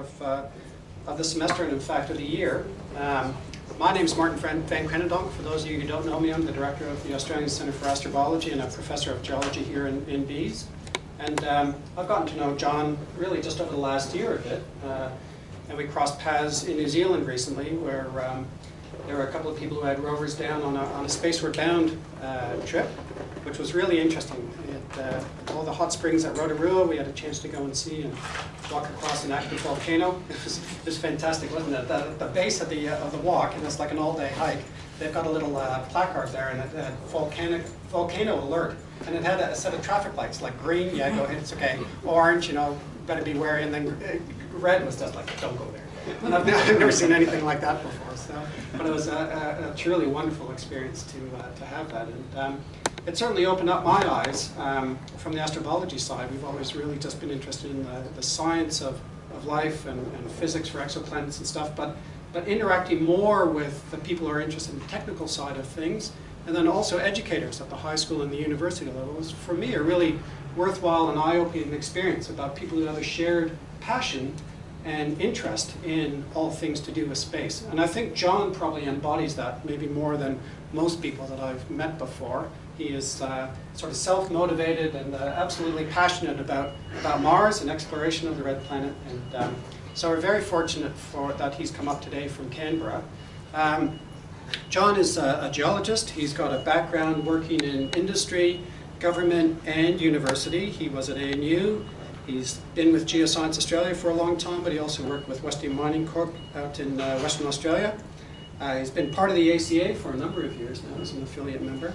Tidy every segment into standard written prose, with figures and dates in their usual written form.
of the semester, and in fact of the year. My name is Martin Van Krenendonk. For those of you who don't know me, I'm the director of the Australian Centre for Astrobiology and a professor of geology here in Bees. And I've gotten to know John really just over the last year a bit. And we crossed paths in New Zealand recently, where there were a couple of people who had rovers down on a spaceward bound trip, which was really interesting. All the hot springs at Rotorua, we had a chance to go and see and walk across an active volcano. It was fantastic, wasn't it? The base of the walk, and it's like an all-day hike, they've got a little placard there, and it had volcano alert. And it had a set of traffic lights, like green, yeah, go ahead, it's okay. Orange, you know, better be wary, and then red was just like, don't go there. And I've never seen anything like that before, so. But it was a truly wonderful experience to have that. And it certainly opened up my eyes from the astrobiology side. We've always really just been interested in the science of life and physics for exoplanets and stuff, but interacting more with the people who are interested in the technical side of things, and then also educators at the high school and the university level was, for me, a really worthwhile and eye-opening experience about people who have a shared passion and interest in all things to do with space. And I think John probably embodies that maybe more than most people that I've met before. He is sort of self-motivated and absolutely passionate about Mars and exploration of the red planet. And so we're very fortunate that he's come up today from Canberra. John is a geologist. He's got a background working in industry, government, and university. He was at ANU. He's been with Geoscience Australia for a long time, but he also worked with Western Mining Corp out in Western Australia. He's been part of the ACA for a number of years now as an affiliate member.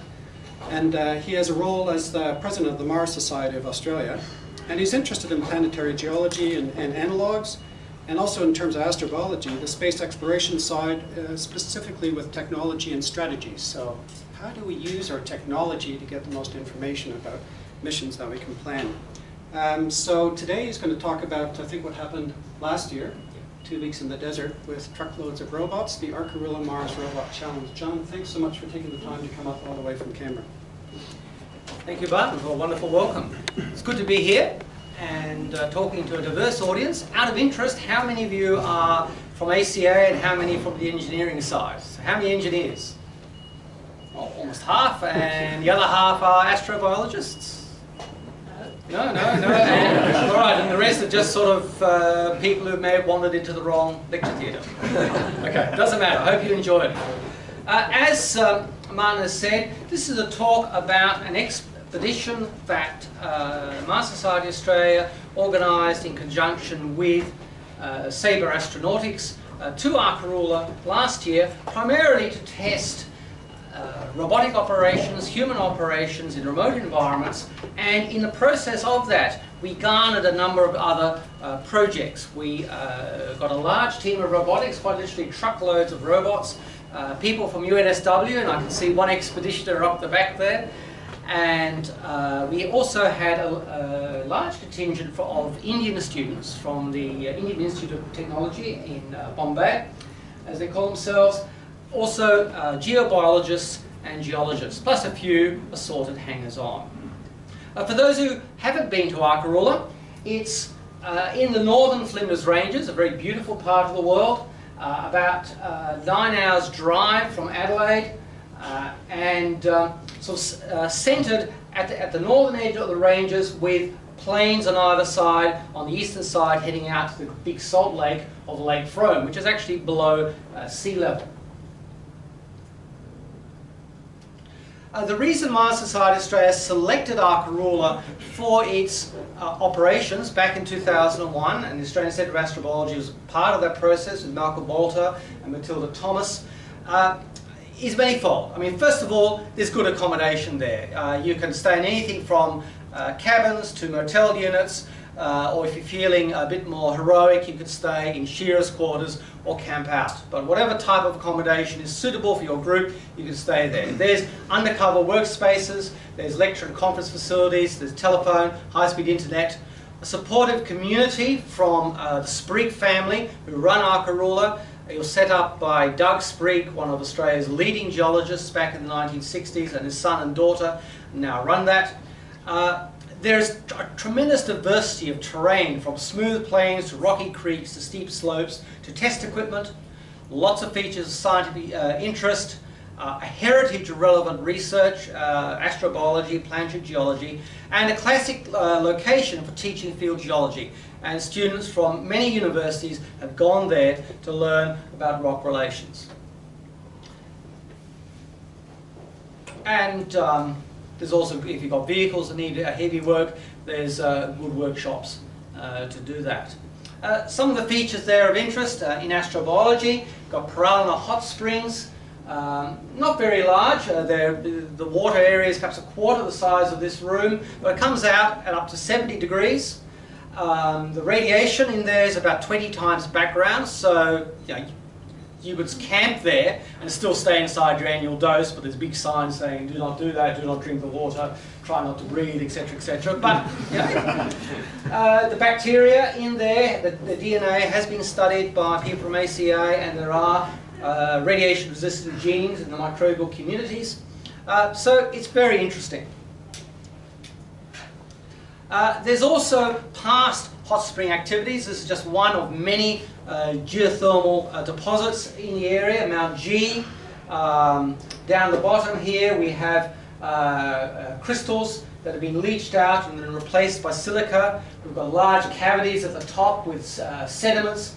And he has a role as the president of the Mars Society of Australia. And he's interested in planetary geology and analogs, and also in terms of astrobiology, the space exploration side, specifically with technology and strategy. So how do we use our technology to get the most information about missions that we can plan? So today he's going to talk about, I think, what happened last year, 2 weeks in the desert with truckloads of robots, the Arkarula Mars Robot Challenge. John, thanks so much for taking the time to come up all the way from Canberra. Thank you, Barton, for a wonderful welcome. It's good to be here and talking to a diverse audience. Out of interest, how many of you are from ACA and how many from the engineering side? So how many engineers? Well, almost half, and the other half are astrobiologists. No. And, all right, and the rest are just sort of people who may have wandered into the wrong lecture theatre. Okay, doesn't matter. I hope you enjoyed it. As Martin has said, this is a talk about an expedition that Mars Society Australia organised in conjunction with Sabre Astronautics to Arkarula last year, primarily to test robotic operations, human operations in remote environments, and in the process of that we garnered a number of other projects. We got a large team of robotics, quite literally truckloads of robots, people from UNSW, and I can see one expeditioner up the back there, and we also had a large contingent of Indian students from the Indian Institute of Technology in Bombay, as they call themselves. Also geobiologists and geologists, plus a few assorted hangers-on. For those who haven't been to Arkarula, it's in the northern Flinders Ranges, a very beautiful part of the world, about 9 hours drive from Adelaide, and centred at the northern edge of the ranges with plains on either side. On the eastern side heading out to the big salt lake of Lake Frome, which is actually below sea level. The reason Mars Society Australia selected Arkarula for its operations back in 2001, and the Australian Centre for Astrobiology was part of that process with Malcolm Bolter and Matilda Thomas, is manifold. I mean, first of all, there's good accommodation there. You can stay in anything from cabins to motel units, or if you're feeling a bit more heroic, you could stay in shearers' quarters or camp out. But whatever type of accommodation is suitable for your group, you can stay there. There's undercover workspaces, there's lecture and conference facilities, there's telephone, high-speed internet, a supportive community from the Spreek family who run Arkarula. It was set up by Doug Spreek, one of Australia's leading geologists back in the 1960s, and his son and daughter now run that. There's a tremendous diversity of terrain, from smooth plains to rocky creeks to steep slopes to test equipment, lots of features of scientific interest, a heritage of relevant research, astrobiology, planetary geology, and a classic location for teaching field geology. And students from many universities have gone there to learn about rock relations. And there's also, if you've got vehicles that need heavy work, there's good workshops to do that. Some of the features there of interest in astrobiology, you've got Paralana hot springs, not very large. The water area is perhaps a quarter the size of this room, but it comes out at up to 70 degrees. The radiation in there is about 20 times background, so you could camp there and still stay inside your annual dose, but there's big signs saying do not do that, do not drink the water, try not to breathe, etc., etc. But the bacteria in there, the DNA has been studied by people from ACA, and there are radiation-resistant genes in the microbial communities. So it's very interesting. There's also past hot spring activities. This is just one of many geothermal deposits in the area. Mount G. Down the bottom here we have crystals that have been leached out and then replaced by silica. We've got large cavities at the top with sediments.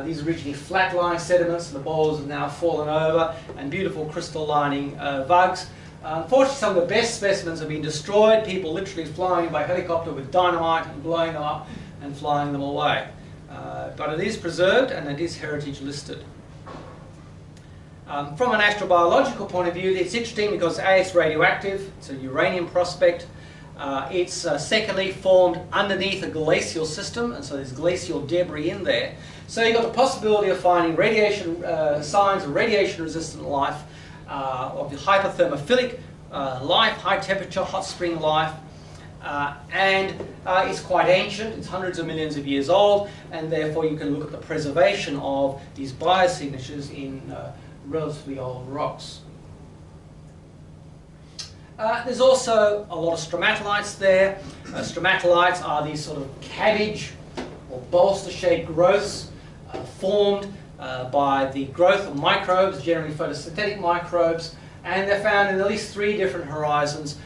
These are originally flat-lying sediments, and the boulders have now fallen over, and beautiful crystal lining vugs. Unfortunately, some of the best specimens have been destroyed, people literally flying by helicopter with dynamite and blowing them up and flying them away. But it is preserved and it is heritage listed. From an astrobiological point of view, it's interesting because A, it's radioactive, it's a uranium prospect. It's secondly formed underneath a glacial system, and so there's glacial debris in there. So you've got the possibility of finding radiation signs of radiation-resistant life, of the hyperthermophilic life, high temperature, hot spring life, and it's quite ancient. It's hundreds of millions of years old, and therefore you can look at the preservation of these biosignatures in relatively old rocks. There's also a lot of stromatolites there. Stromatolites are these sort of cabbage or bolster-shaped growths formed by the growth of microbes, generally photosynthetic microbes, and they're found in at least 3 different horizons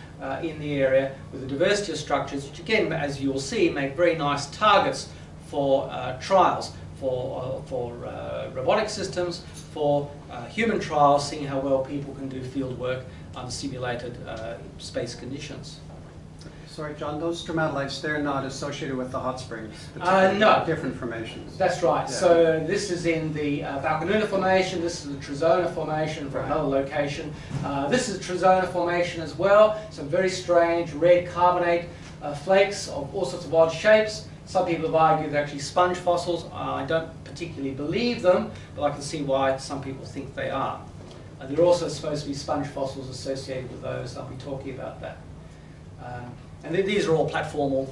in the area with a diversity of structures, which again, as you will see, make very nice targets for trials, for robotic systems, for human trials, seeing how well people can do field work under simulated space conditions. Sorry, John, those stromatolites, they're not associated with the hot springs? No. Different formations? That's right. Yeah. So this is in the Balcanuna Formation, this is the Trezona Formation from another location. This is the Trezona Formation as well. Some very strange red carbonate flakes of all sorts of odd shapes. Some people have argued they're actually sponge fossils. I don't particularly believe them, but I can see why some people think they are. There are also supposed to be sponge fossils associated with those. I'll be talking about that. And these are all platformal,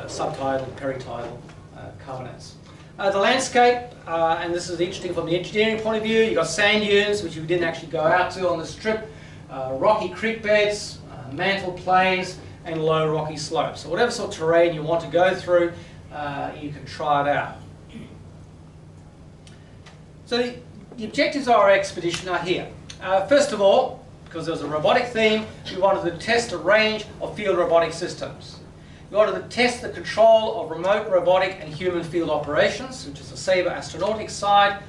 subtidal, peritidal carbonates. The landscape, and this is interesting from the engineering point of view, you've got sand dunes, which we didn't actually go out to on this trip, rocky creek beds, mantle plains, and low rocky slopes. So whatever sort of terrain you want to go through, you can try it out. So the objectives of our expedition are here. First of all, because there was a robotic theme, we wanted to test a range of field robotic systems. We wanted to test the control of remote robotic and human field operations, which is the Sabre astronautics side,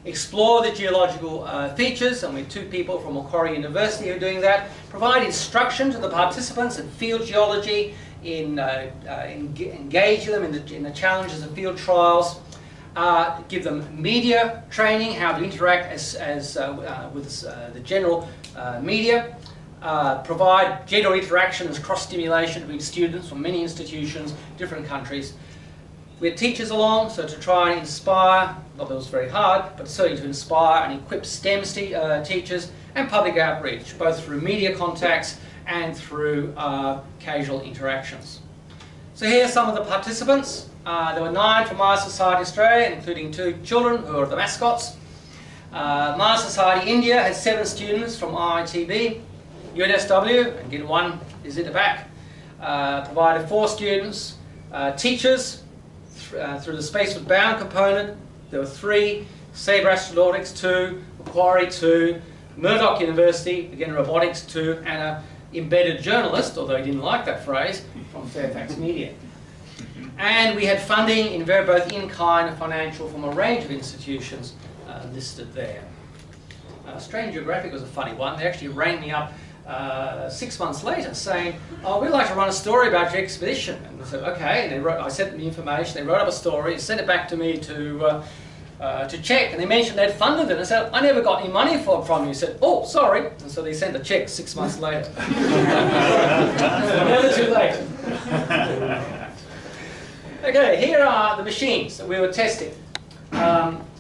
explore the geological features, and we have 2 people from Macquarie University who are doing that, provide instruction to the participants in field geology, engage them in the challenges of field trials, give them media training, how to interact with the general media, provide general interaction and cross-stimulation between students from many institutions, different countries. We had teachers along, so to try and inspire, not that it was very hard, but certainly to inspire and equip STEM teachers, and public outreach, both through media contacts and through casual interactions. So here are some of the participants. There were 9 from Mars Society Australia, including 2 children who are the mascots. Mars Society India had 7 students from IITB, UNSW, and again 1 is in the back. provided 4 students, teachers through the Spacefoot Bound component. There were 3, Sabre Astronautics 2, Macquarie 2, Murdoch University, again robotics 2, and an embedded journalist, although he didn't like that phrase, from Fairfax Media. And we had funding in both in-kind and financial from a range of institutions listed there. Australian Geographic was a funny one. They actually rang me up 6 months later saying, "Oh, we'd like to run a story about your expedition." And I said, "Okay." And I sent them the information. They wrote up a story, sent it back to me to check, and they mentioned they'd funded it. And I said, "I never got any money from you." He said, "Oh, sorry." And so they sent a check 6 months later. Never too late. Okay, here are the machines that we were testing.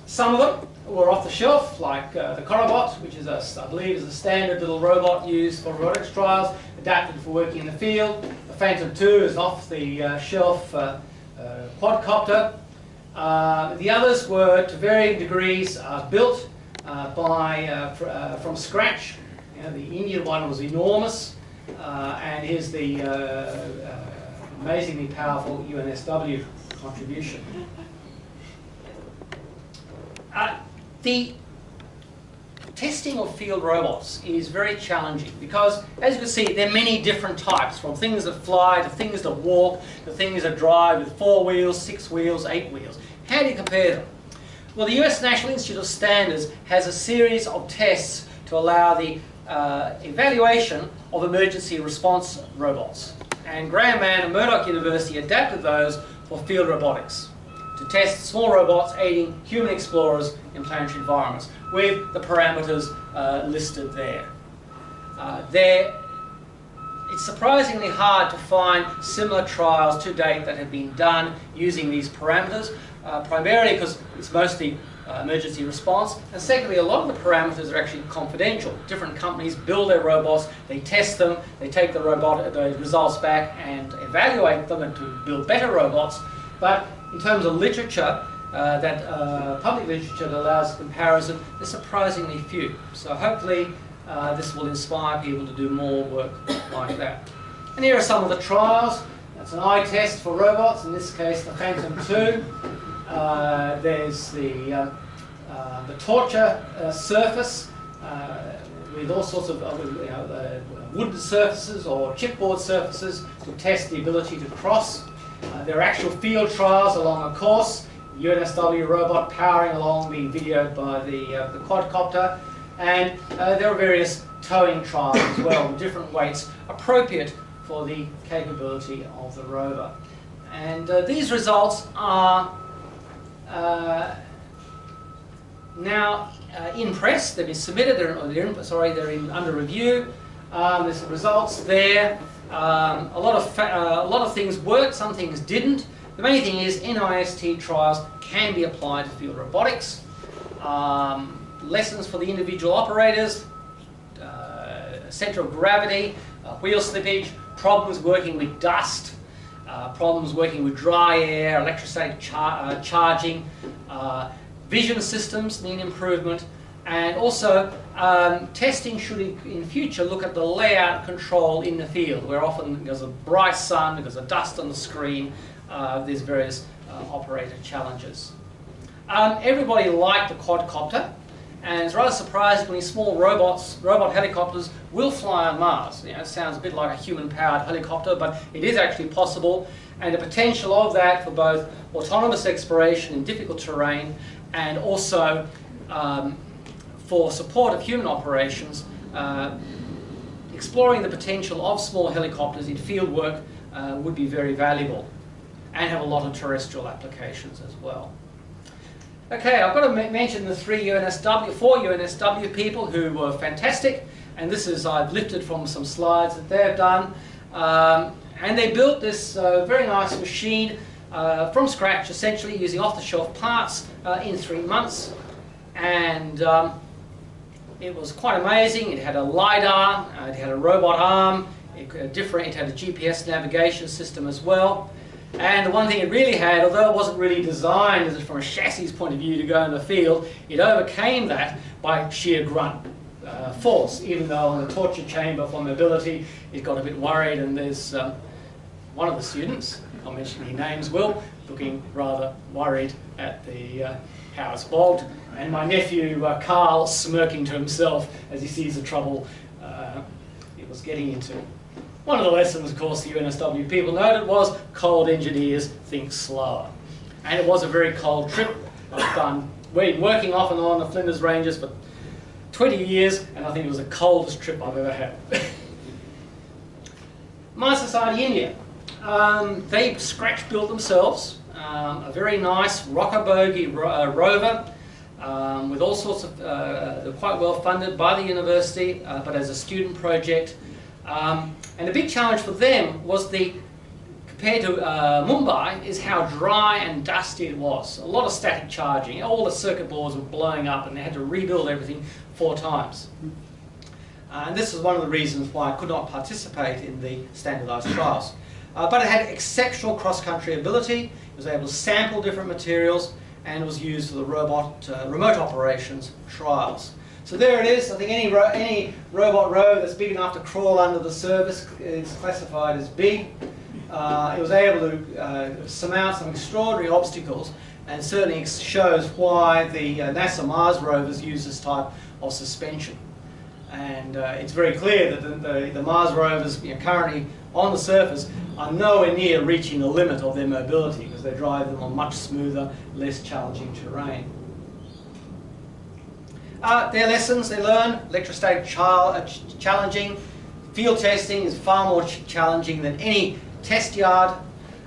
Some of them were off the shelf, like the Corobot, which is, I believe, is a standard little robot used for robotics trials, adapted for working in the field. The Phantom 2 is off the shelf quadcopter. The others were, to varying degrees, built from scratch. You know, the Indian one was enormous, and here's the amazingly powerful UNSW contribution. The testing of field robots is very challenging because, as you can see, there are many different types, from things that fly to things that walk to things that drive with 4 wheels, 6 wheels, 8 wheels. How do you compare them? Well, the US National Institute of Standards has a series of tests to allow the evaluation of emergency response robots. And Graham Mann at Murdoch University adapted those for field robotics to test small robots aiding human explorers in planetary environments, with the parameters listed there. It's surprisingly hard to find similar trials to date that have been done using these parameters, primarily because it's mostly emergency response, and secondly, a lot of the parameters are actually confidential. Different companies build their robots, they test them, they take the results back and evaluate them and to build better robots, but in terms of literature, public literature that allows comparison, there's surprisingly few. So hopefully this will inspire people to do more work like that. And here are some of the trials. That's an eye test for robots, in this case the Phantom 2. There's the torture surface with all sorts of wooden surfaces or chipboard surfaces to test the ability to cross. There are actual field trials along a course, the UNSW robot powering along, being videoed by the quadcopter, and there are various towing trials as well, with different weights appropriate for the capability of the rover. And these results are now in press. They've been submitted. They're under review. There's the results there. A lot of things worked, some things didn't. The main thing is NIST trials can be applied to field robotics. Lessons for the individual operators, center of gravity, wheel slippage, problems working with dust, problems working with dry air, electrostatic charging, vision systems need improvement, and also testing should in future look at the layout control in the field, where often because of bright sun, because of dust on the screen, there's various operator challenges. Everybody liked the quadcopter, and it's rather surprisingly small robot helicopters will fly on Mars. You know, it sounds a bit like a human-powered helicopter, but it is actually possible, and the potential of that for both autonomous exploration in difficult terrain and also for support of human operations, exploring the potential of small helicopters in field work would be very valuable, and have a lot of terrestrial applications as well. Okay, I've got to mention the 4 UNSW people who were fantastic, and this is, I've lifted from some slides that they've done, and they built this very nice machine from scratch, essentially using off-the-shelf parts in 3 months, and it was quite amazing. It had a LiDAR, it had a robot arm, it had a GPS navigation system as well. And the one thing it really had, although it wasn't really designed from a chassis point of view to go in the field, it overcame that by sheer grunt force, even though in the torture chamber for mobility it got a bit worried, and there's one of the students, I'll mention any names, Will, looking rather worried at the how it's bogged, and my nephew Carl smirking to himself as he sees the trouble it was getting into. One of the lessons, of course, the UNSW people noted was cold engineers think slower. And it was a very cold trip. I've been working off and on the Flinders Ranges for 20 years, and I think it was the coldest trip I've ever had. Mars Society India. They scratch-built themselves a very nice rocker bogie rover with all sorts of, they're quite well funded by the university, but as a student project. And the big challenge for them was compared to Mumbai, is how dry and dusty it was. A lot of static charging. All the circuit boards were blowing up and they had to rebuild everything 4 times. And this is one of the reasons why I could not participate in the standardized trials. But it had exceptional cross-country ability. It was able to sample different materials and was used for the remote operations trials. So there it is. I think any robot rover that's big enough to crawl under the surface is classified as big. It was able to surmount some extraordinary obstacles, and certainly shows why the NASA Mars rovers use this type of suspension. And it's very clear that the Mars rovers currently on the surface are nowhere near reaching the limit of their mobility, because they drive them on much smoother, less challenging terrain. Their lessons they learn: electrostatic challenging. Field testing is far more challenging than any test yard.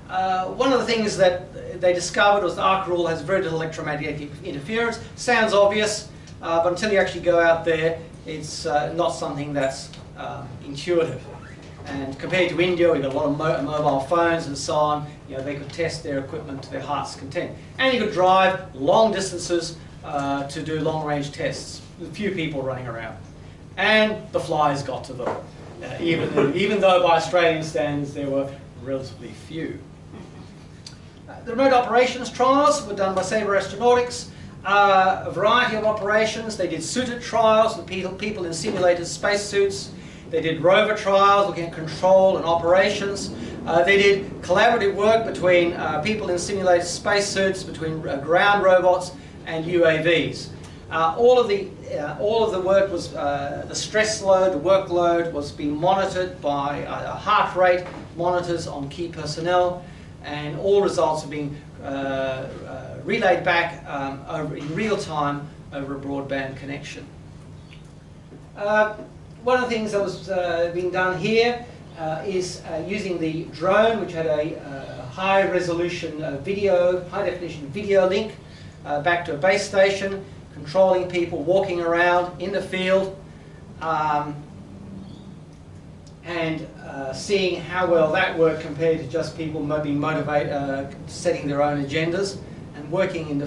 One of the things that they discovered was the arc rule has very little electromagnetic interference. Sounds obvious, but until you actually go out there, it's not something that's intuitive. And compared to India, we've got a lot of mobile phones and so on. They could test their equipment to their heart's content. And you could drive long distances to do long-range tests with a few people running around. And the flies got to them, even though by Australian standards there were relatively few. The remote operations trials were done by Sabre Astronautics. A variety of operations. They did suited trials with people in simulated spacesuits. They did rover trials looking at control and operations. They did collaborative work between people in simulated spacesuits, between ground robots and UAVs. All of the work was the stress load, the workload was being monitored by heart rate monitors on key personnel, and all results are being relayed back in real time over a broadband connection. One of the things that was being done here is using the drone, which had a high-resolution high-definition video link back to a base station, controlling people walking around in the field, and seeing how well that worked compared to just people being motivated, setting their own agendas and working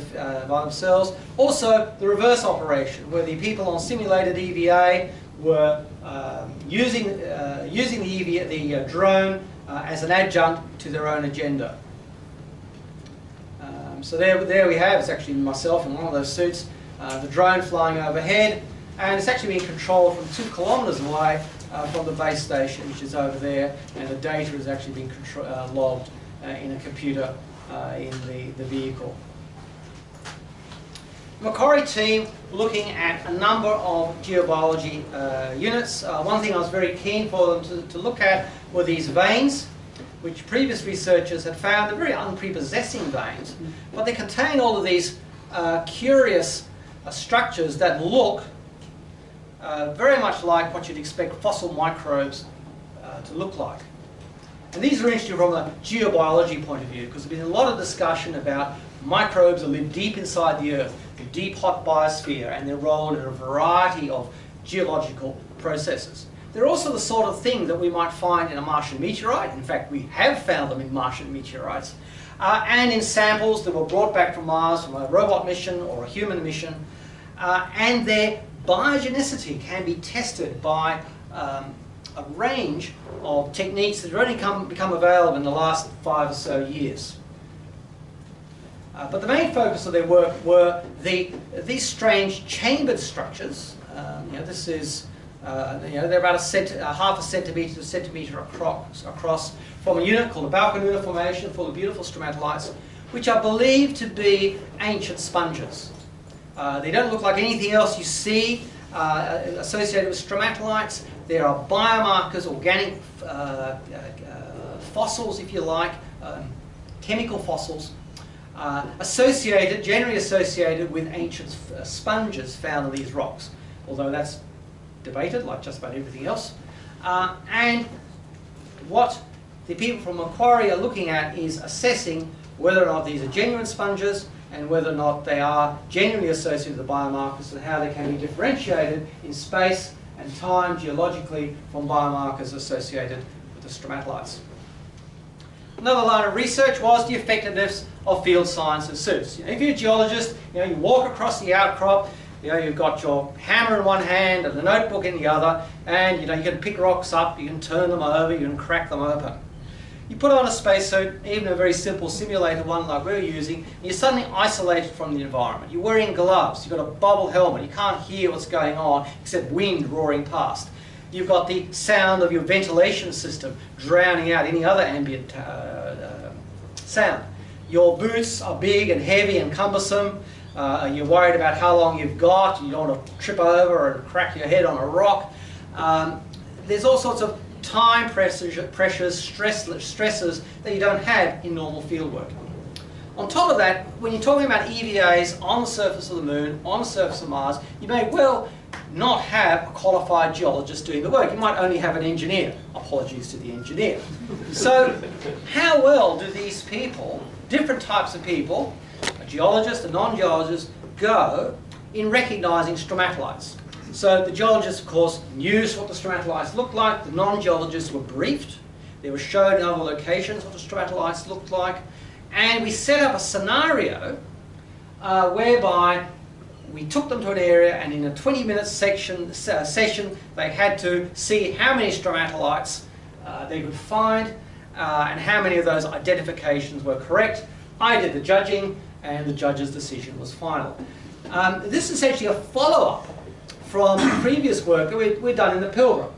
by themselves. Also, the reverse operation, where the people on simulated EVA were using the drone as an adjunct to their own agenda. So there we have, it's actually myself in one of those suits, the drone flying overhead, and it's actually being controlled from 2 kilometres away from the base station, which is over there, and the data is actually being logged in a computer in the vehicle. The Macquarie team looking at a number of geobiology units. One thing I was very keen for them to look at were these veins, which previous researchers had found they're very unprepossessing veins, but they contain all of these curious structures that look very much like what you'd expect fossil microbes to look like. And these are interesting from a geobiology point of view, because there's been a lot of discussion about microbes that live deep inside the Earth, the deep hot biosphere, and their role in a variety of geological processes. They're also the sort of thing that we might find in a Martian meteorite. In fact, we have found them in Martian meteorites, and in samples that were brought back from Mars from a robot mission or a human mission. And their biogenicity can be tested by a range of techniques that have only become available in the last 5 or so years. But the main focus of their work were these strange chambered structures. This is They're about half a centimetre to a centimetre across from a unit called the Balconuna Formation, full of beautiful stromatolites, which are believed to be ancient sponges. They don't look like anything else you see associated with stromatolites. There are biomarkers, organic fossils, if you like, chemical fossils, generally associated with ancient sponges found in these rocks, although that's debated, like just about everything else. And what the people from Macquarie are looking at is assessing whether or not these are genuine sponges and whether or not they are genuinely associated with the biomarkers and how they can be differentiated in space and time geologically from biomarkers associated with the stromatolites. Another line of research was the effectiveness of field sciences suits. If you're a geologist, you walk across the outcrop, you've got your hammer in one hand and the notebook in the other, and you can pick rocks up, you can turn them over, you can crack them open. You put on a spacesuit, even a very simple simulated one like we're using, and you're suddenly isolated from the environment. You're wearing gloves, you've got a bubble helmet, you can't hear what's going on except wind roaring past. You've got the sound of your ventilation system drowning out any other ambient sound. Your boots are big and heavy and cumbersome. You're worried about how long you've got. You don't want to trip over and crack your head on a rock. There's all sorts of time pressures, stresses that you don't have in normal fieldwork. On top of that, when you're talking about EVAs on the surface of the Moon, on the surface of Mars, you may well not have a qualified geologist doing the work. You might only have an engineer. Apologies to the engineer. So how well do these people, different types of people, a geologist, a non-geologist, go in recognising stromatolites? So the geologists, of course, knew what the stromatolites looked like. The non-geologists were briefed. They were shown in other locations what the stromatolites looked like. And we set up a scenario whereby we took them to an area, and in a 20-minute session, they had to see how many stromatolites they could find and how many of those identifications were correct. I did the judging, and the judge's decision was final. This is actually a follow-up from previous work that we'd done in the Pilbara.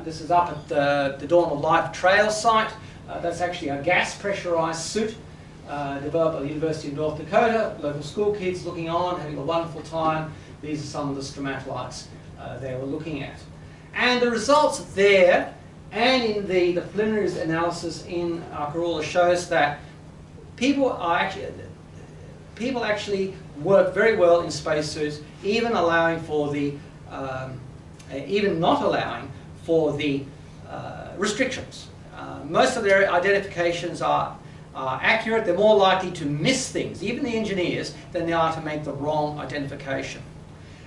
This is up at the Dawn of Life Trail site. That's actually a gas pressurized suit developed by the University of North Dakota. Local school kids looking on, having a wonderful time. These are some of the stromatolites they were looking at. And the results there, and in the preliminary analysis in Karula, shows that people actually work very well in spacesuits, even allowing for the, even not allowing for the restrictions. Most of their identifications are accurate. They're more likely to miss things, even the engineers, than they are to make the wrong identification.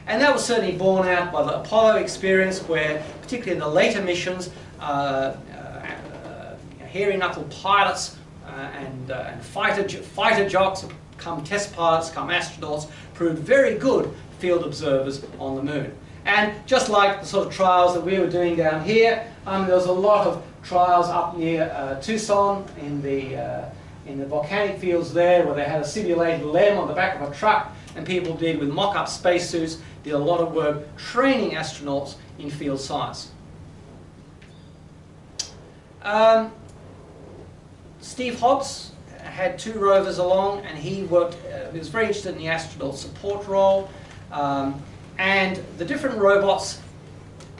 And that was certainly borne out by the Apollo experience, where, particularly in the later missions, hairy-knuckled pilots and fighter jocks, come test pilots, come astronauts, proved very good field observers on the Moon. And just like the sort of trials that we were doing down here, there was a lot of trials up near Tucson in the volcanic fields there, where they had a simulated LEM on the back of a truck, and people did, with mock-up spacesuits, did a lot of work training astronauts in field science. Steve Hobbs had 2 rovers along, and he was very interested in the astronaut support role. And the different robots,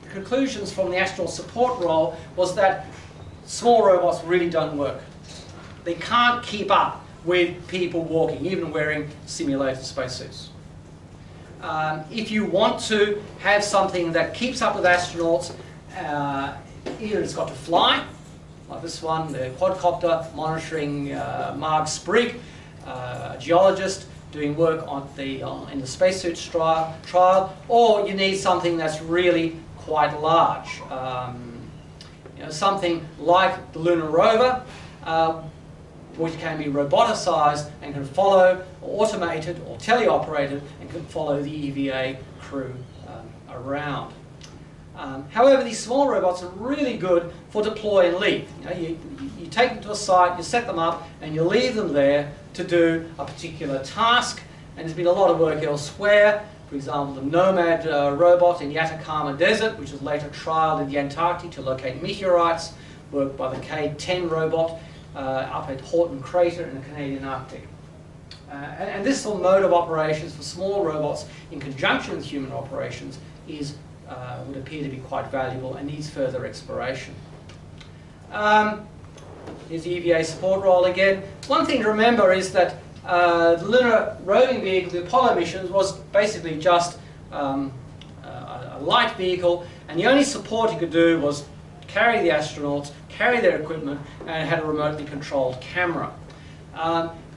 the conclusions from the astronaut support role was that small robots really don't work. They can't keep up with people walking, even wearing simulated spacesuits. If you want to have something that keeps up with astronauts, either it's got to fly, like this one, the quadcopter monitoring Marg Sprigg, a geologist doing work on in the spacesuit trial, or you need something that's really quite large. Something like the lunar rover, which can be roboticized and can follow, or automated or teleoperated, and can follow the EVA crew around. However, these small robots are really good for deploy and leave. You take them to a site, you set them up, and you leave them there to do a particular task. And there's been a lot of work elsewhere For example, the Nomad robot in the Atacama Desert, which was later trialled in the Antarctic to locate meteorites, worked by the K-10 robot up at Horton Crater in the Canadian Arctic. And this sort of mode of operations for small robots in conjunction with human operations would appear to be quite valuable and needs further exploration. Here's the EVA support role again. One thing to remember is that the lunar roving vehicle, the Apollo missions, was basically just a light vehicle, and the only support it could do was carry the astronauts, carry their equipment, and it had a remotely controlled camera.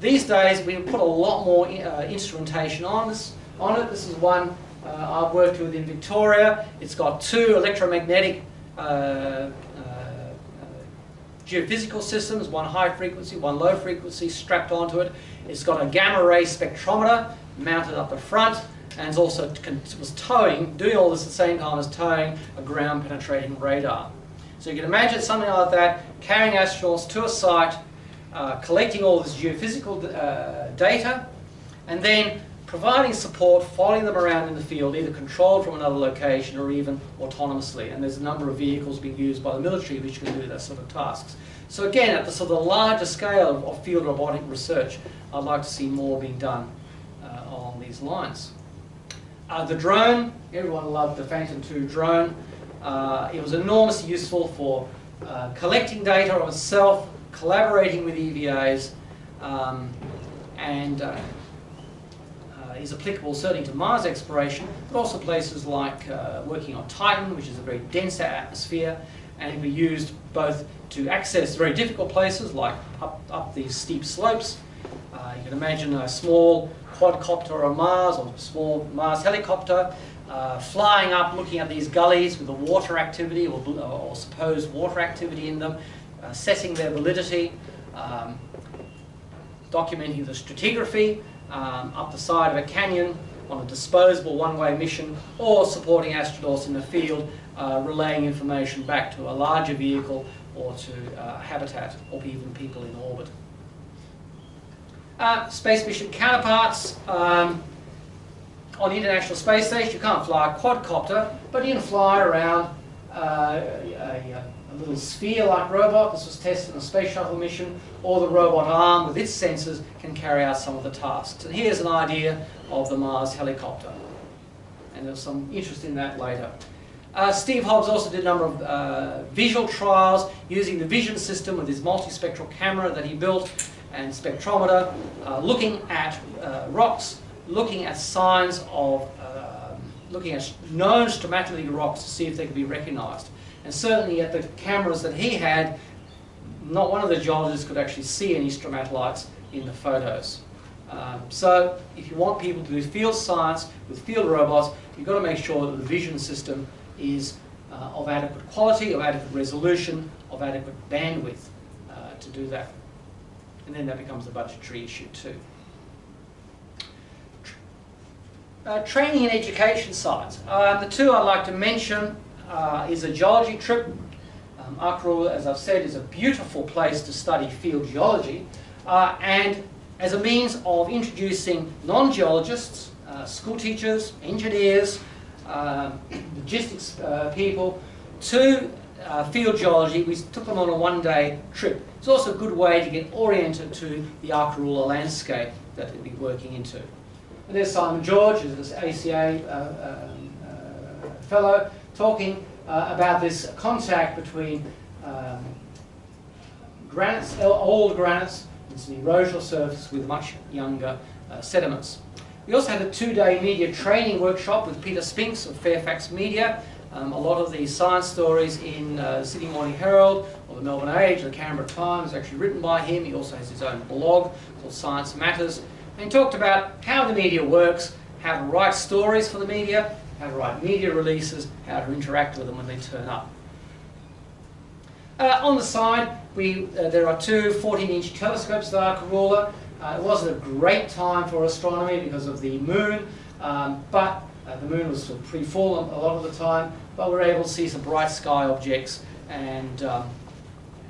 These days we put a lot more instrumentation on it. This is one I've worked with in Victoria. It's got two electromagnetic geophysical systems, one high frequency, one low frequency, strapped onto it. It's got a gamma ray spectrometer mounted up the front, and it's also was doing all this at the same time as towing a ground penetrating radar. So you can imagine something like that, carrying astronauts to a site, collecting all this geophysical data, and then providing support, following them around in the field, either controlled from another location or even autonomously. And there's a number of vehicles being used by the military which can do that sort of tasks. So again, at the sort of larger scale of field robotic research, I'd like to see more being done on these lines. The drone, everyone loved the Phantom II drone. It was enormously useful for collecting data of itself, collaborating with EVAs, and is applicable certainly to Mars exploration, but also places like working on Titan, which is a very dense atmosphere, and can be used both to access very difficult places like up these steep slopes. You can imagine a small quadcopter on Mars or a small Mars helicopter flying up, looking at these gullies with the water activity or supposed water activity in them, assessing their validity, documenting the stratigraphy up the side of a canyon on a disposable one-way mission, or supporting astronauts in the field, relaying information back to a larger vehicle or to habitat or even people in orbit. Space mission counterparts. On the International Space Station, you can't fly a quadcopter, but you can fly around a little sphere-like robot. This was tested on a space shuttle mission, or the robot arm with its sensors can carry out some of the tasks. And here's an idea of the Mars helicopter. And there's some interest in that later. Steve Hobbs also did a number of visual trials using the vision system with his multispectral camera that he built and spectrometer, looking at rocks, looking at signs of, looking at known stromatolite rocks to see if they could be recognized. And certainly at the cameras that he had, not one of the geologists could actually see any stromatolites in the photos. So if you want people to do field science with field robots, you've got to make sure that the vision system is of adequate quality, of adequate resolution, of adequate bandwidth to do that. And then that becomes a budgetary issue too. Training and education sites. The two I'd like to mention is a geology trip. Arkaroola, as I've said, is a beautiful place to study field geology, and as a means of introducing non-geologists, school teachers, engineers, logistics people to field geology, we took them on a one-day trip. It's also a good way to get oriented to the Arkaroola landscape that they'll be working into. And there's Simon George, who's an ACA fellow, talking about this contact between granites, old granites, it's an erosional surface with much younger sediments. We also had a two-day media training workshop with Peter Spinks of Fairfax Media. A lot of the science stories in the Sydney Morning Herald or the Melbourne Age, the Canberra Times, actually written by him. He also has his own blog called Science Matters. And he talked about how the media works, how to write stories for the media, how to write media releases, how to interact with them when they turn up. On the side, there are two 14-inch telescopes at Arkaroola. It wasn't a great time for astronomy because of the moon, but the moon was sort of pre-full a lot of the time, but we were able to see some bright sky objects and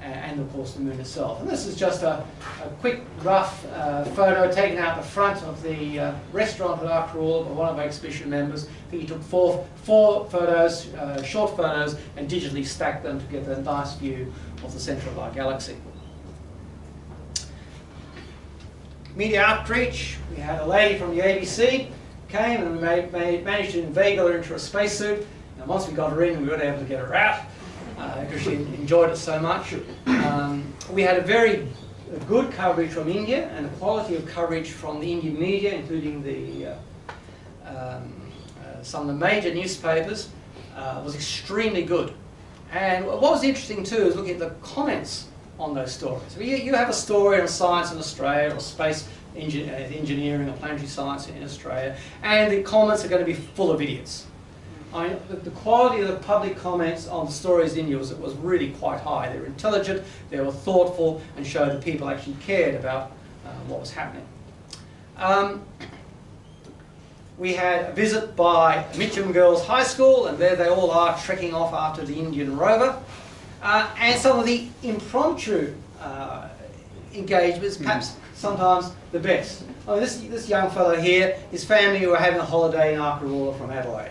and of course the moon itself. And this is just a quick rough photo taken out the front of the restaurant at Arkaroola by one of our exhibition members. I think he took four photos, short photos, and digitally stacked them to get a nice view of the centre of our galaxy. Media outreach, we had a lady from the ABC came and we managed to inveigle her into a spacesuit. And once we got her in, we weren't able to get her out because she enjoyed it so much. We had a very good coverage from India, and the quality of coverage from the Indian media, including some of the major newspapers, was extremely good. And what was interesting too is looking at the comments on those stories. You have a story on science in Australia, or space engineering or planetary science in Australia, and the comments are going to be full of idiots. I mean, the quality of the public comments on the stories in India was really quite high. They were intelligent, they were thoughtful, and showed that people actually cared about what was happening. We had a visit by Mitcham Girls High School, and there they all are trekking off after the Indian rover. And some of the impromptu engagements, perhaps sometimes the best. I mean, this young fellow here, his family were having a holiday in Arkaroola from Adelaide.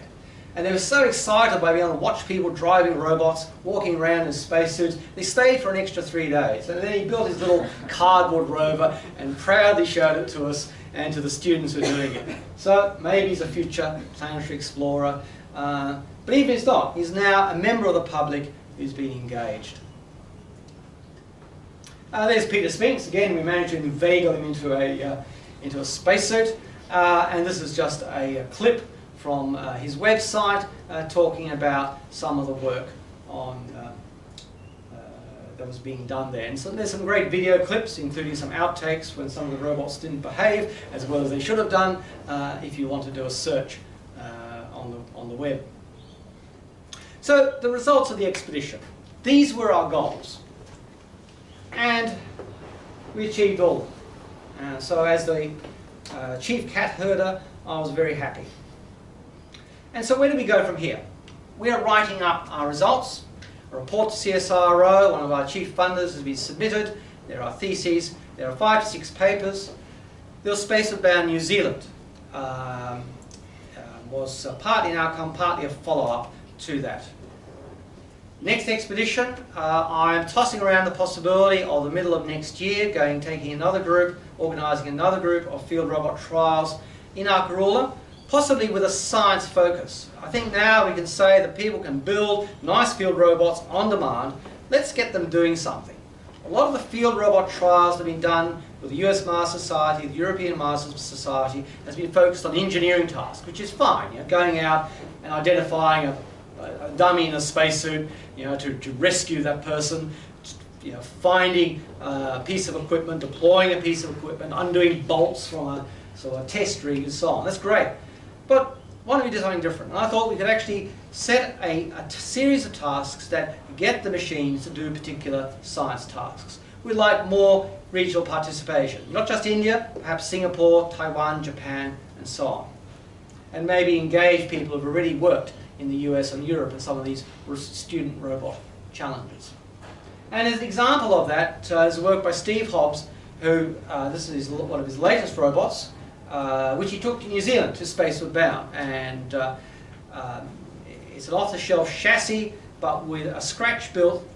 And they were so excited by being able to watch people driving robots, walking around in spacesuits. They stayed for an extra 3 days. And then he built his little cardboard rover and proudly showed it to us and to the students who were doing it. So maybe he's a future planetary explorer. But even if he's not, he's now a member of the public who's been engaged. There's Peter Spinks. Again, we managed to inveigle him into a spacesuit. And this is just a clip from his website talking about some of the work on that was being done there. And so there's some great video clips, including some outtakes when some of the robots didn't behave as well as they should have done, if you want to do a search on the web. So the results of the expedition. These were our goals. And we achieved all of them. So as the chief cat herder, I was very happy. And so where do we go from here? We are writing up our results. A report to CSIRO, one of our chief funders, has been submitted. There are theses. There are 5 to 6 papers. There was Spaceward Bound New Zealand. Was partly an outcome, partly a follow-up to that. Next expedition, I'm tossing around the possibility of the middle of next year, taking another group, organising another group of field robot trials in Arkaroola, possibly with a science focus. I think now we can say that people can build nice field robots on demand. Let's get them doing something. A lot of the field robot trials that have been done with the US Mars Society, the European Mars Society, has been focused on engineering tasks, which is fine. Going out and identifying a dummy in a spacesuit, to rescue that person, finding a piece of equipment, deploying a piece of equipment, undoing bolts from a test rig and so on. That's great. But why don't we do something different? And I thought we could actually set a series of tasks that get the machines to do particular science tasks. We'd like more regional participation. Not just India, perhaps Singapore, Taiwan, Japan, and so on. And maybe engage people who've already worked in the US and Europe in some of these student robot challenges. And as an example of that is work by Steve Hobbs, who, this is one of his latest robots, which he took to New Zealand to Spaceward Bound. And it's an off-the-shelf chassis, but with a scratch-built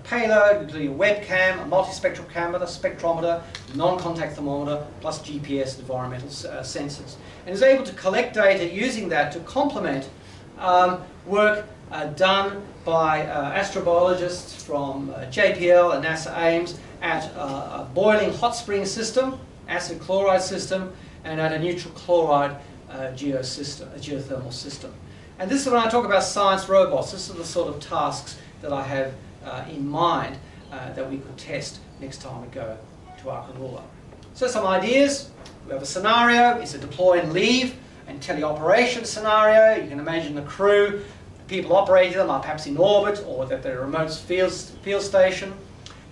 payload, including a webcam, a multispectral camera, a spectrometer, non-contact thermometer, plus GPS environmental sensors. And is able to collect data using that to complement work done by astrobiologists from JPL and NASA Ames at a boiling hot spring system, acid chloride system, and at a neutral chloride geothermal system. And this is when I talk about science robots. This is the sort of tasks that I have in mind that we could test next time we go to Arkaroola. So some ideas. We have a scenario. It's a deploy and leave and teleoperation scenario. You can imagine the crew, the people operating them are perhaps in orbit or that they're a remote field station.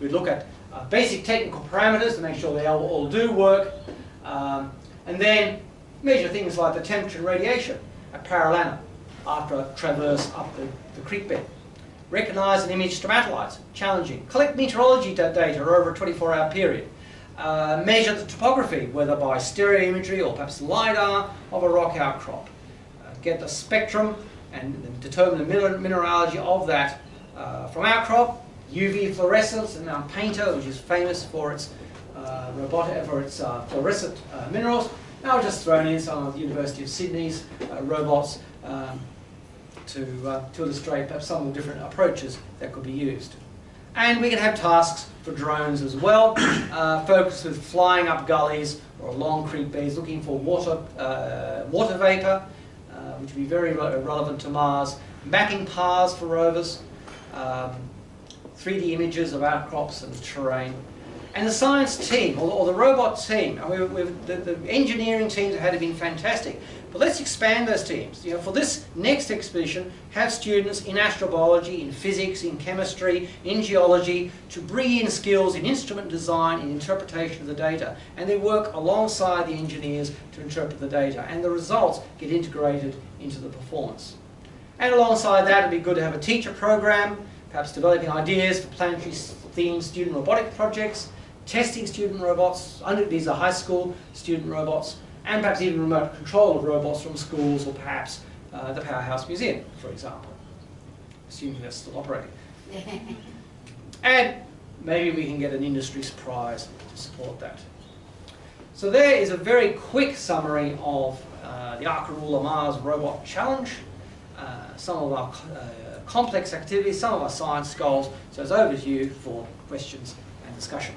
We look at basic technical parameters to make sure they all do work. And then measure things like the temperature and radiation at Paralana after a traverse up the creek bed. Recognize and image stromatolites, challenging. Collect meteorology data over a 24-hour period. Measure the topography, whether by stereo imagery or perhaps LiDAR, of a rock outcrop. Get the spectrum and determine the mineralogy of that from outcrop. UV fluorescence in Mount Painter, which is famous for its fluorescent minerals. Now I've just thrown in some of the University of Sydney's robots to illustrate perhaps some of the different approaches that could be used. And we can have tasks for drones as well, focused with flying up gullies or along creek beds, looking for water vapour, which would be very relevant to Mars, mapping paths for rovers, 3D images of outcrops and terrain. And the science team, or the robot team, the engineering teams have been fantastic. But let's expand those teams. You know, for this next expedition, have students in astrobiology, in physics, in chemistry, in geology, to bring in skills in instrument design, in interpretation of the data. And they work alongside the engineers to interpret the data. And the results get integrated into the performance. And alongside that, it'd be good to have a teacher program, perhaps developing ideas for planetary themed student robotic projects, testing student robots. These are high school student robots, and perhaps even remote control of robots from schools or perhaps the Powerhouse Museum, for example, assuming that's still operating. And maybe we can get an industry prize to support that. So there is a very quick summary of the Arkaroola Mars Robot Challenge, some of our complex activities, some of our science goals. So it's over to you for questions and discussion.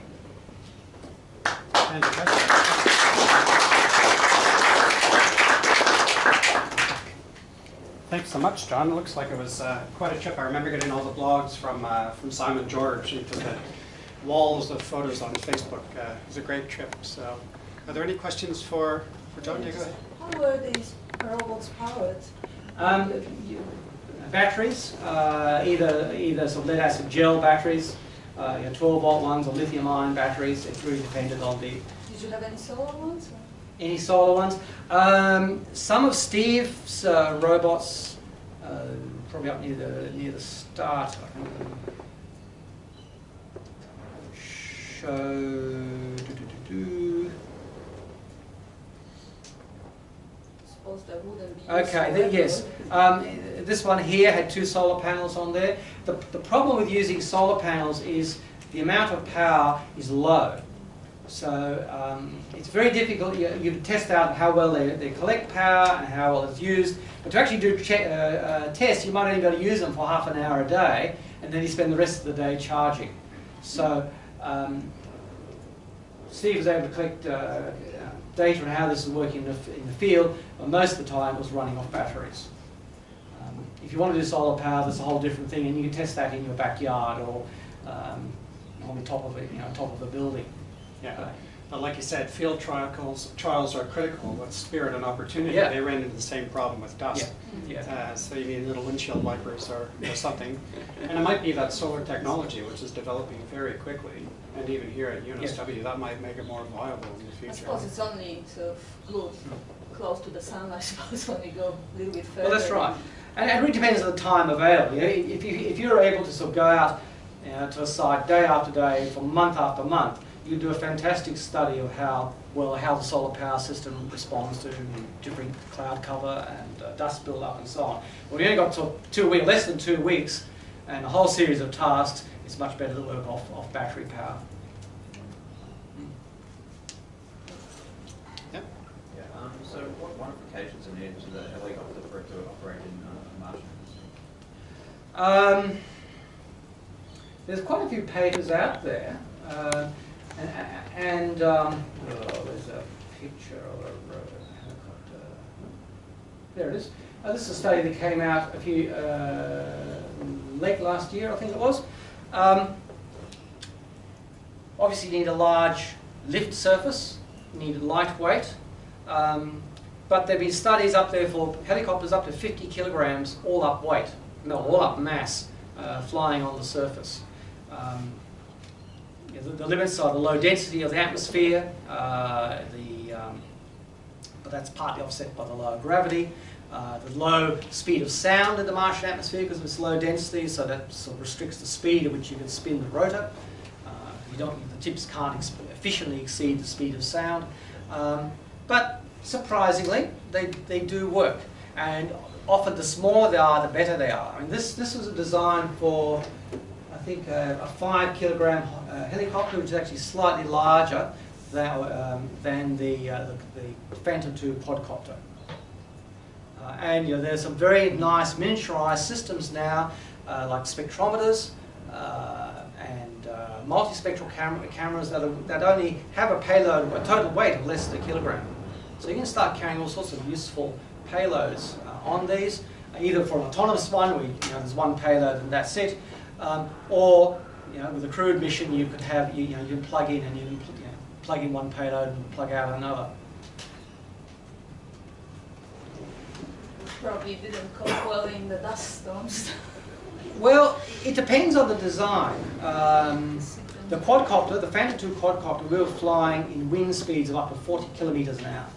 Thanks so much, John. It looks like it was quite a trip. I remember getting all the blogs from Simon George into the walls of photos on Facebook. It was a great trip. So, are there any questions for John? Yeah, go ahead. How were these robots powered? Batteries, either some lead acid gel batteries, 12-volt ones, or lithium-ion batteries. It's really dependent on the. Did you have any solar ones? Any solar ones? Some of Steve's robots, probably up near the start, I think, show. Suppose that wouldn't be. Okay, yes. This one here had 2 solar panels on there. The problem with using solar panels is the amount of power is low. So it's very difficult. You test out how well they collect power and how well it's used. But to actually do tests, you might only be able to use them for half an hour a day, and then you spend the rest of the day charging. So Steve was able to collect data on how this is working in the field, but most of the time it was running off batteries. If you want to do solar power, that's a whole different thing, and you can test that in your backyard or on the top of it, top of a building. Yeah, but like you said, field trials are critical with Spirit and Opportunity. Yeah. They ran into the same problem with dust. Yeah. So you need little windshield wipers or something. And it might be that solar technology, which is developing very quickly, and even here at UNSW, that might make it more viable in the future. I suppose it's only sort of close to the sun, I suppose, when you go a little bit further. Well, that's right. And it really depends on the time available. If you're able to sort of go out to a site day after day, for month after month, you do a fantastic study of how the solar power system responds to different cloud cover and dust build-up and so on. Well, you only got less than 2 weeks and a whole series of tasks. It's much better to work off battery power. Yep. Yeah. So what modifications are needed to the helicopter for it to operate in Martian? There's quite a few papers out there. There's a picture of a helicopter. There it is. This is a study that came out late last year, I think it was. Obviously, you need a large lift surface. You need lightweight. But there have been studies up there for helicopters up to 50 kilograms, all up weight, no, all up mass, flying on the surface. The limits are the low density of the atmosphere, the that's partly offset by the lower gravity. The low speed of sound in the Martian atmosphere because of its low density, so that sort of restricts the speed at which you can spin the rotor. The tips can't efficiently exceed the speed of sound. But surprisingly, they do work. And often the smaller they are, the better they are. I mean, this was a design for, I think, a 5 kilogram helicopter, which is actually slightly larger than the Phantom II quadcopter. And there's some very nice miniaturized systems now, like spectrometers and multispectral cameras that only have a payload, a total weight of less than a kilogram. So you can start carrying all sorts of useful payloads on these, either for an autonomous one, where there's one payload and that's it, or with a crewed mission, you could have you can plug in and you can plug in one payload and plug out another. Probably didn't cope well in the dust storms. Well, it depends on the design. The quadcopter, the Phantom II quadcopter, we were flying in wind speeds of up to 40 kilometers an hour.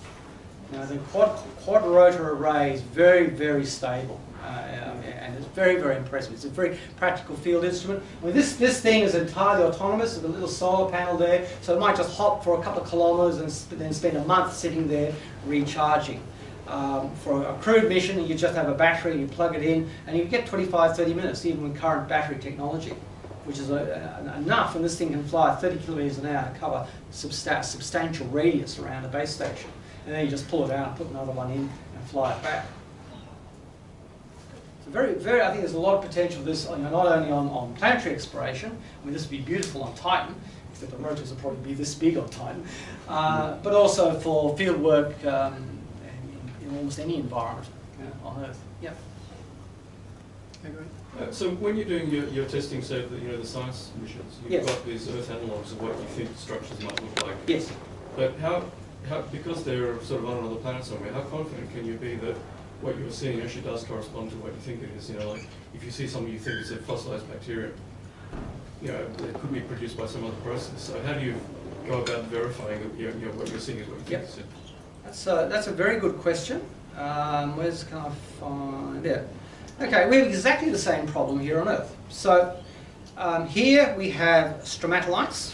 Now, the quad rotor array is very, very stable, and it's very, very impressive. It's a very practical field instrument. I mean, this thing is entirely autonomous. There's a little solar panel there, so it might just hop for a couple of kilometers and then spend a month sitting there recharging. For a crewed mission, you just have a battery, you plug it in, and you get 25-30 minutes, even with current battery technology, which is enough, and this thing can fly 30 kilometers an hour to cover a substantial radius around a base station. And then you just pull it out and put another one in and fly it back. So I think there's a lot of potential for this, not only on planetary exploration. I mean, this would be beautiful on Titan, except the rotors would probably be this big on Titan, but also for field work in almost any environment on Earth. Yep. So when you're doing your testing, say the science missions, you've got these Earth analogues of what you think structures might look like. Yes. But because they're sort of on another planet somewhere, how confident can you be that what you're seeing actually does correspond to what you think it is? Like if you see something you think is a fossilized bacterium, it could be produced by some other process. So how do you go about verifying that what you're seeing is what you think it is? That's a very good question. Can I find there? Okay, we have exactly the same problem here on Earth. So here we have stromatolites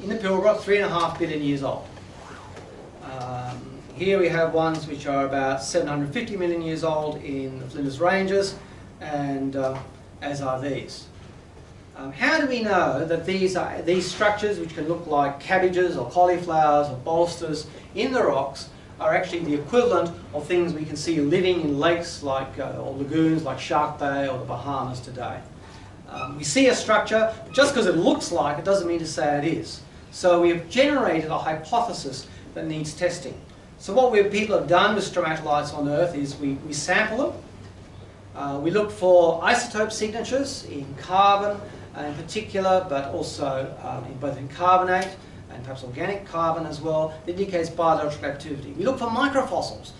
in the Pilbara, 3.5 billion years old. Here we have ones which are about 750 million years old in the Flinders Ranges, and as are these. How do we know that these structures, which can look like cabbages or cauliflowers or bolsters in the rocks, are actually the equivalent of things we can see living in lakes like or lagoons like Shark Bay or the Bahamas today? We see a structure, but just because it looks like it doesn't mean to say it is. So we have generated a hypothesis that needs testing. So what people have done with stromatolites on Earth is we sample them. We look for isotope signatures in carbon in particular, but also both in carbonate and perhaps organic carbon as well, that indicates biological activity. We look for microfossils,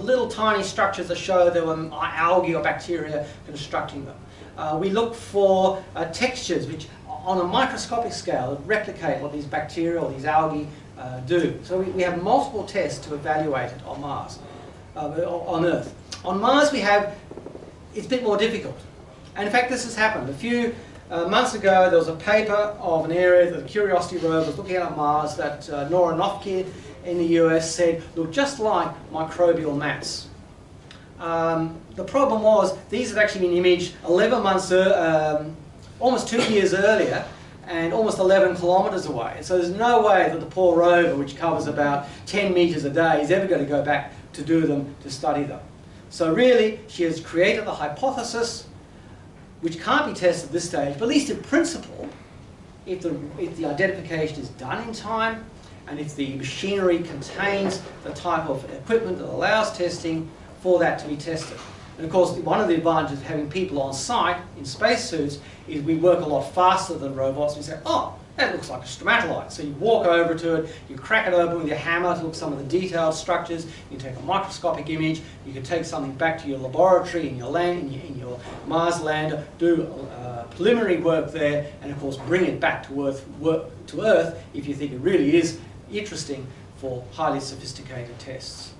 little tiny structures that show there were algae or bacteria constructing them. We look for textures which on a microscopic scale replicate what these bacteria or these algae do. So we have multiple tests to evaluate it on Mars, on Earth. On Mars it's a bit more difficult. And in fact this has happened. A few months ago there was a paper of an area that the Curiosity rover was looking at on Mars that Nora Nofke in the US said looked just like microbial mats. The problem was these had actually been imaged 11 months, almost 2 years earlier, and almost 11 kilometres away. So there's no way that the poor rover, which covers about 10 metres a day, is ever going to go back to do them, to study them. So really, she has created a hypothesis which can't be tested at this stage, but at least in principle, if the identification is done in time, and if the machinery contains the type of equipment that allows testing, for that to be tested. And of course, one of the advantages of having people on site in spacesuits is we work a lot faster than robots. We say, oh, that looks like a stromatolite. So you walk over to it, you crack it open with your hammer to look at some of the detailed structures. You take a microscopic image. You can take something back to your laboratory in your Mars lander, do preliminary work there, and of course bring it back to Earth if you think it really is interesting for highly sophisticated tests.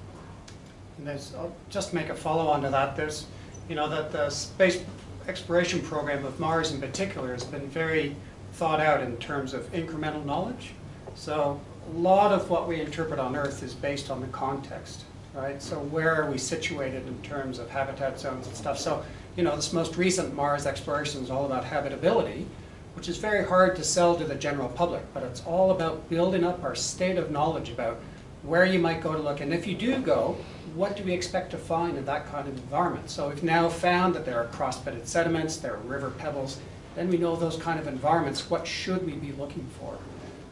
And I'll just make a follow-on to that. There's, that the space exploration program of Mars in particular has been very thought out in terms of incremental knowledge. So a lot of what we interpret on Earth is based on the context, right? So where are we situated in terms of habitat zones and stuff? So, this most recent Mars exploration is all about habitability, which is very hard to sell to the general public, but it's all about building up our state of knowledge about where you might go to look. And if you do go, what do we expect to find in that kind of environment? So we've now found that there are cross-bedded sediments, there are river pebbles, then we know those kind of environments, what should we be looking for?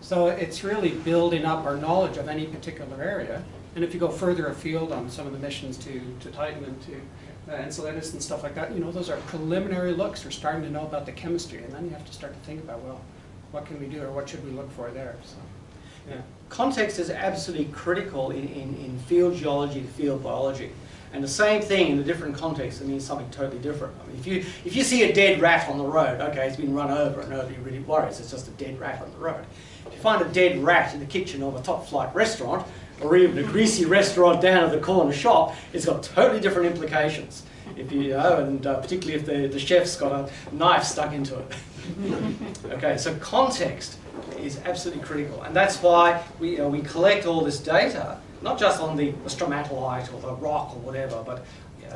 So it's really building up our knowledge of any particular area. And if you go further afield on some of the missions to Titan and to Enceladus and stuff like that, those are preliminary looks. We're starting to know about the chemistry, and then you have to start to think about, well, what can we do or what should we look for there? So, yeah. Context is absolutely critical in field geology, field biology. And the same thing in a different context, it means something totally different. I mean, if you see a dead rat on the road, okay, it's been run over and nobody really worries, it's just a dead rat on the road. If you find a dead rat in the kitchen of a top-flight restaurant, or even a greasy restaurant down at the corner shop, it's got totally different implications. If and particularly if the chef's got a knife stuck into it. Okay, so context is absolutely critical, and that's why we collect all this data, not just on the stromatolite or the rock or whatever, but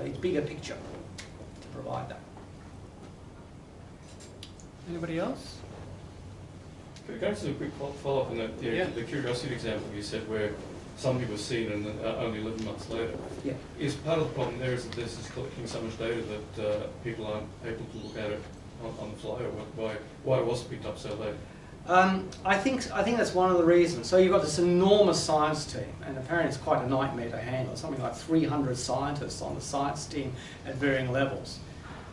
the bigger picture to provide that. Anybody else? Can I just do a quick follow-up on that? The Curiosity example you said where somebody was seen and then only 11 months later. Yeah. Is part of the problem there is that this is collecting so much data that people aren't able to look at it on the fly, or why it wasn't picked up so late? I think that's one of the reasons. So you've got this enormous science team, and apparently it's quite a nightmare to handle. Something like 300 scientists on the science team at varying levels.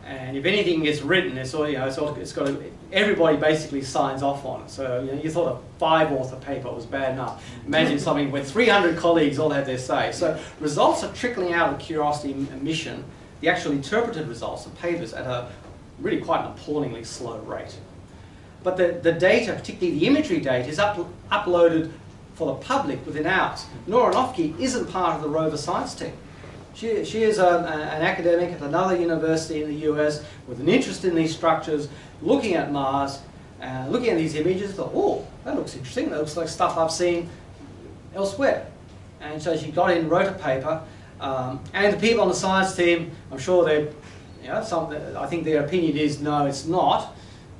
And if anything gets written, it's got everybody basically signs off on it. So you thought a 5-author paper was bad enough. Imagine something where 300 colleagues all have their say. So results are trickling out of the Curiosity mission, the actual interpreted results of papers at a really quite an appallingly slow rate. But the data, particularly the imagery data, is uploaded for the public within hours. Nora Noffke isn't part of the rover science team. She is an academic at another university in the US with an interest in these structures, looking at Mars, looking at these images, thought, oh, that looks interesting, that looks like stuff I've seen elsewhere. And so she got in, wrote a paper, and the people on the science team, I'm sure they, I think their opinion is, no, it's not.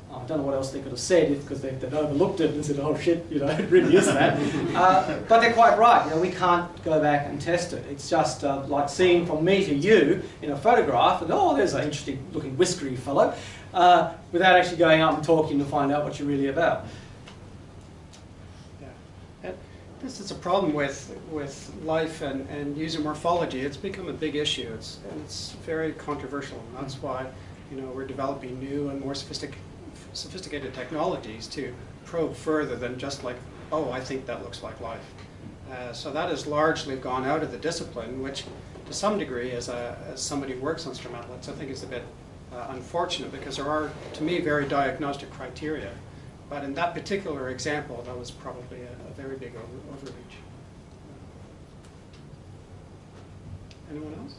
I don't know what else they could have said because they've overlooked it and said, oh shit, it really is that. But they're quite right, we can't go back and test it. It's just like seeing from me to you in a photograph, and oh, there's an interesting looking whiskery fellow, without actually going up and talking to find out what you're really about. Yeah. This is a problem with life and user morphology. It's become a big issue. It's very controversial, and that's why we're developing new and more sophisticated technologies to probe further than just like, oh, I think that looks like life. So that has largely gone out of the discipline, which to some degree, as somebody who works on stromatolites, I think is a bit unfortunate because there are, to me, very diagnostic criteria. But in that particular example, that was probably a very big overreach. Anyone else?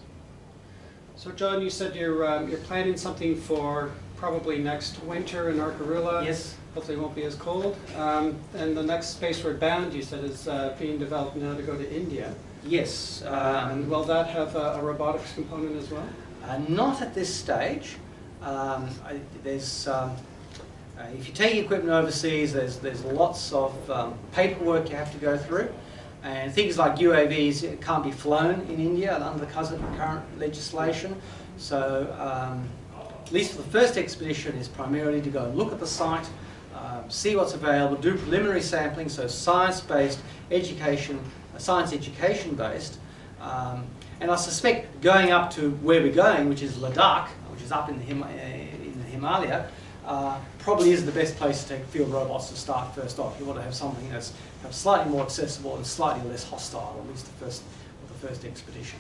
So John, you said you're planning something for probably next winter in Arkarula. Yes. Hopefully it won't be as cold. And the next Spaceward Bound, you said, is being developed now to go to India. Yes. And will that have a robotics component as well? Not at this stage. If you take equipment overseas, there's lots of paperwork you have to go through. And things like UAVs can't be flown in India under the current legislation. So at least for the first expedition is primarily to go and look at the site, see what's available, do preliminary sampling, so science-based education, science education-based. And I suspect going up to where we're going, which is Ladakh, which is up in the Himalaya, probably is the best place to take field robots to start first off. You want to have something that's slightly more accessible and slightly less hostile, at least the first expedition.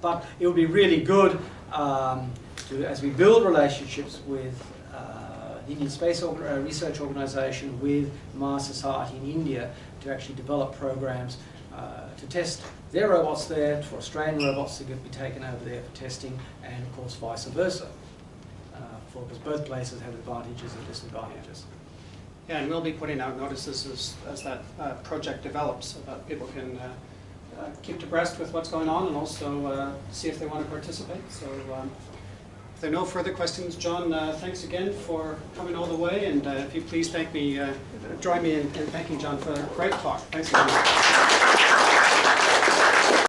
But it would be really good as we build relationships with the Indian Space Research Organisation, with Mars Society in India, to actually develop programs to test their robots there, for Australian robots to be taken over there for testing, and of course vice versa. Because both places have advantages and disadvantages. Yeah, and we'll be putting out notices as that project develops so that people can keep abreast with what's going on and also see if they want to participate. So if there are no further questions, John, thanks again for coming all the way, and if you please join me in thanking John for a great talk. Thanks again.